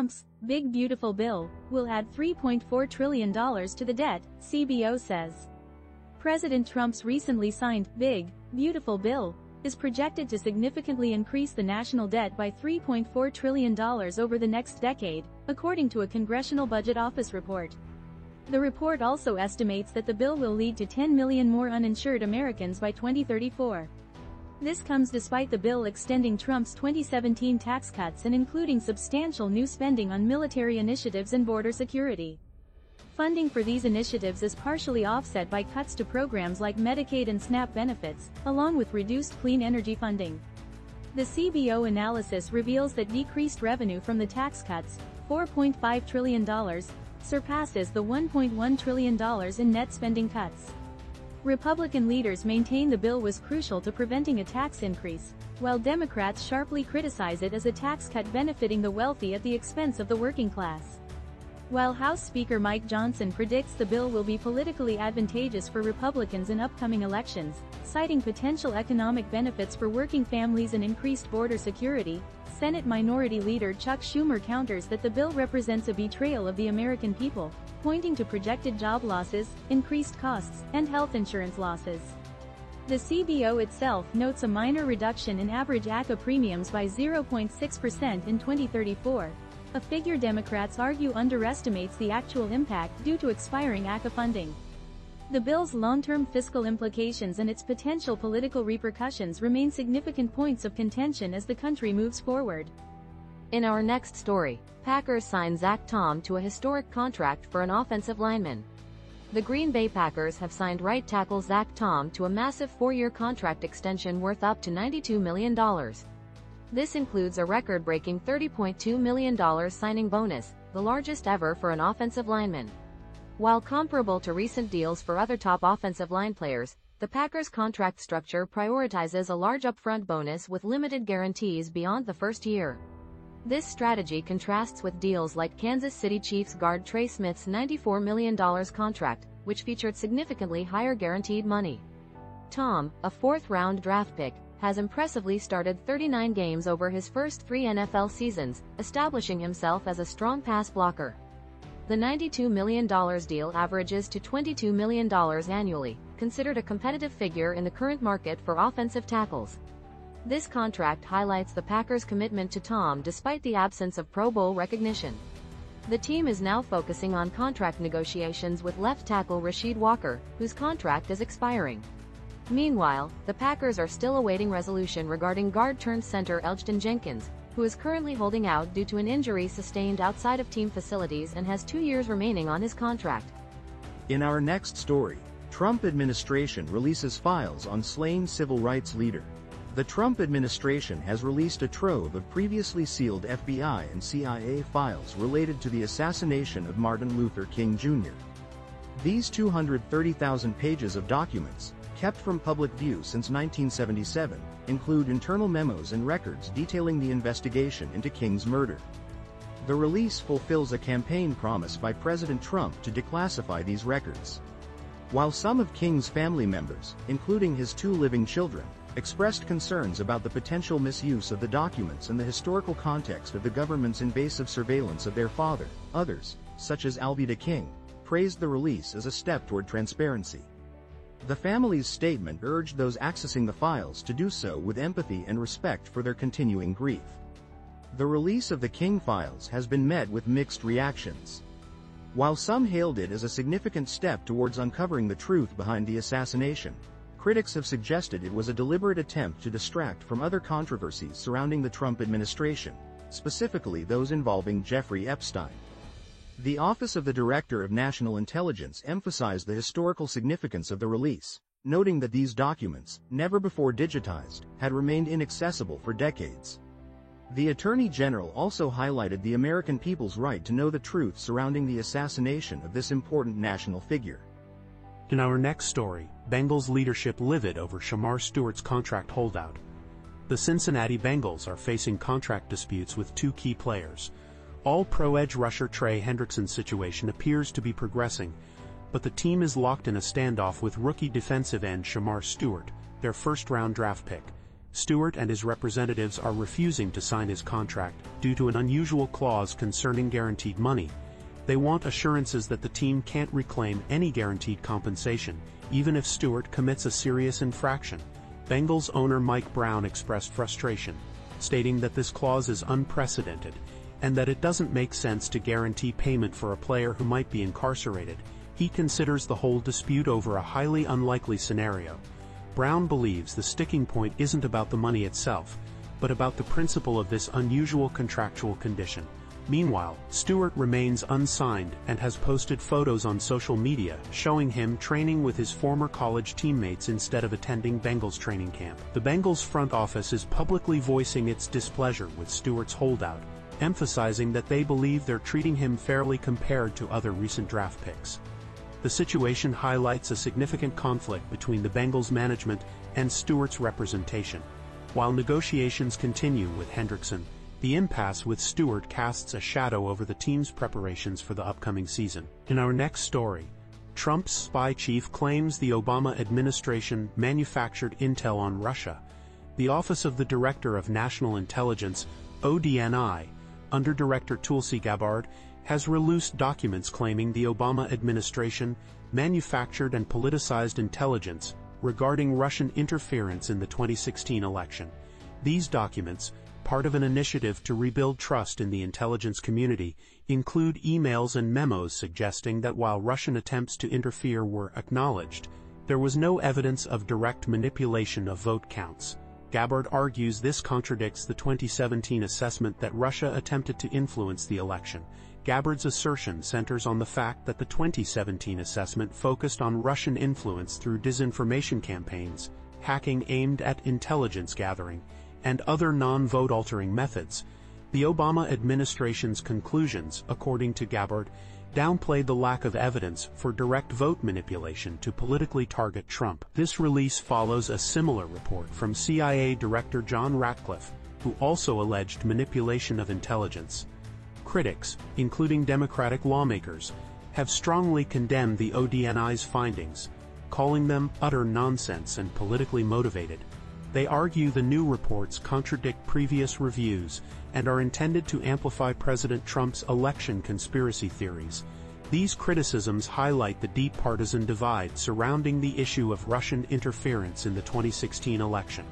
Trump's Big Beautiful Bill will add $3.4 trillion to the debt, CBO says. President Trump's recently signed Big Beautiful Bill is projected to significantly increase the national debt by $3.4 trillion over the next decade, according to a Congressional Budget Office report. The report also estimates that the bill will lead to 10 million more uninsured Americans by 2034. This comes despite the bill extending Trump's 2017 tax cuts and including substantial new spending on military initiatives and border security. Funding for these initiatives is partially offset by cuts to programs like Medicaid and SNAP benefits, along with reduced clean energy funding. The CBO analysis reveals that decreased revenue from the tax cuts, $4.5 trillion, surpasses the $1.1 trillion in net spending cuts. Republican leaders maintain the bill was crucial to preventing a tax increase, while Democrats sharply criticize it as a tax cut benefiting the wealthy at the expense of the working class. While House Speaker Mike Johnson predicts the bill will be politically advantageous for Republicans in upcoming elections, citing potential economic benefits for working families and increased border security, Senate Minority Leader Chuck Schumer counters that the bill represents a betrayal of the American people, pointing to projected job losses, increased costs, and health insurance losses. The CBO itself notes a minor reduction in average ACA premiums by 0.6% in 2034, a figure Democrats argue underestimates the actual impact due to expiring ACA funding. The bill's long-term fiscal implications and its potential political repercussions remain significant points of contention as the country moves forward. In our next story, Packers sign Zach Tom to a historic contract for an offensive lineman. The Green Bay Packers have signed right tackle Zach Tom to a massive 4-year contract extension worth up to $92 million. This includes a record-breaking $30.2 million signing bonus, the largest ever for an offensive lineman. While comparable to recent deals for other top offensive line players, the Packers' contract structure prioritizes a large upfront bonus with limited guarantees beyond the first year. This strategy contrasts with deals like Kansas City Chiefs guard Trey Smith's $94 million contract, which featured significantly higher guaranteed money. Tom, a fourth-round draft pick, has impressively started 39 games over his first 3 NFL seasons, establishing himself as a strong pass blocker. The $92 million deal averages to $22 million annually, considered a competitive figure in the current market for offensive tackles. This contract highlights the Packers' commitment to Tom despite the absence of Pro Bowl recognition. The team is now focusing on contract negotiations with left tackle Rasheed Walker, whose contract is expiring. Meanwhile, the Packers are still awaiting resolution regarding guard-turned-center Elgton Jenkins, who is currently holding out due to an injury sustained outside of team facilities and has 2 years remaining on his contract. In our next story, Trump administration releases files on slain civil rights leader. The Trump administration has released a trove of previously sealed FBI and CIA files related to the assassination of Martin Luther King Jr. These 230,000 pages of documents, kept from public view since 1977, include internal memos and records detailing the investigation into King's murder. The release fulfills a campaign promise by President Trump to declassify these records. While some of King's family members, including his 2 living children, expressed concerns about the potential misuse of the documents and the historical context of the government's invasive surveillance of their father, others, such as Alveda King, praised the release as a step toward transparency. The family's statement urged those accessing the files to do so with empathy and respect for their continuing grief. The release of the King files has been met with mixed reactions. While some hailed it as a significant step towards uncovering the truth behind the assassination, critics have suggested it was a deliberate attempt to distract from other controversies surrounding the Trump administration, specifically those involving Jeffrey Epstein. The Office of the Director of National Intelligence emphasized the historical significance of the release, noting that these documents, never before digitized, had remained inaccessible for decades. The Attorney General also highlighted the American people's right to know the truth surrounding the assassination of this important national figure. In our next story, Bengals leadership livid over Shemar Stewart's contract holdout. The Cincinnati Bengals are facing contract disputes with 2 key players. All-Pro edge rusher Trey Hendrickson's situation appears to be progressing, but the team is locked in a standoff with rookie defensive end Shemar Stewart, their first-round draft pick, Stewart and his representatives are refusing to sign his contract due to an unusual clause concerning guaranteed money. They want assurances that the team can't reclaim any guaranteed compensation, even if Stewart commits a serious infraction. Bengals owner Mike Brown expressed frustration, stating that this clause is unprecedented and that it doesn't make sense to guarantee payment for a player who might be incarcerated. He considers the whole dispute over a highly unlikely scenario. Brown believes the sticking point isn't about the money itself, but about the principle of this unusual contractual condition. Meanwhile, Stewart remains unsigned and has posted photos on social media showing him training with his former college teammates instead of attending Bengals training camp. The Bengals front office is publicly voicing its displeasure with Stewart's holdout, emphasizing that they believe they're treating him fairly compared to other recent draft picks. The situation highlights a significant conflict between the Bengals management and Stewart's representation. While negotiations continue with Hendrickson, the impasse with Stewart casts a shadow over the team's preparations for the upcoming season. In our next story, Trump's spy chief claims the Obama administration manufactured intel on Russia. The Office of the Director of National Intelligence, ODNI, under Director Tulsi Gabbard, has released documents claiming the Obama administration manufactured and politicized intelligence regarding Russian interference in the 2016 election. These documents, part of an initiative to rebuild trust in the intelligence community, include emails and memos suggesting that while Russian attempts to interfere were acknowledged, there was no evidence of direct manipulation of vote counts. Gabbard argues this contradicts the 2017 assessment that Russia attempted to influence the election. Gabbard's assertion centers on the fact that the 2017 assessment focused on Russian influence through disinformation campaigns, hacking aimed at intelligence gathering, and other non-vote-altering methods. The Obama administration's conclusions, according to Gabbard, downplayed the lack of evidence for direct vote manipulation to politically target Trump. This release follows a similar report from CIA Director John Ratcliffe, who also alleged manipulation of intelligence. Critics, including Democratic lawmakers, have strongly condemned the ODNI's findings, calling them utter nonsense and politically motivated. They argue the new reports contradict previous reviews and are intended to amplify President Trump's election conspiracy theories. These criticisms highlight the deep partisan divide surrounding the issue of Russian interference in the 2016 election.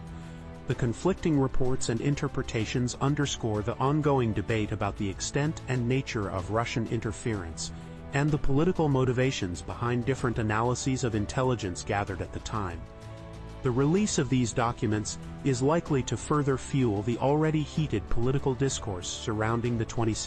The conflicting reports and interpretations underscore the ongoing debate about the extent and nature of Russian interference and the political motivations behind different analyses of intelligence gathered at the time. The release of these documents is likely to further fuel the already heated political discourse surrounding the 2016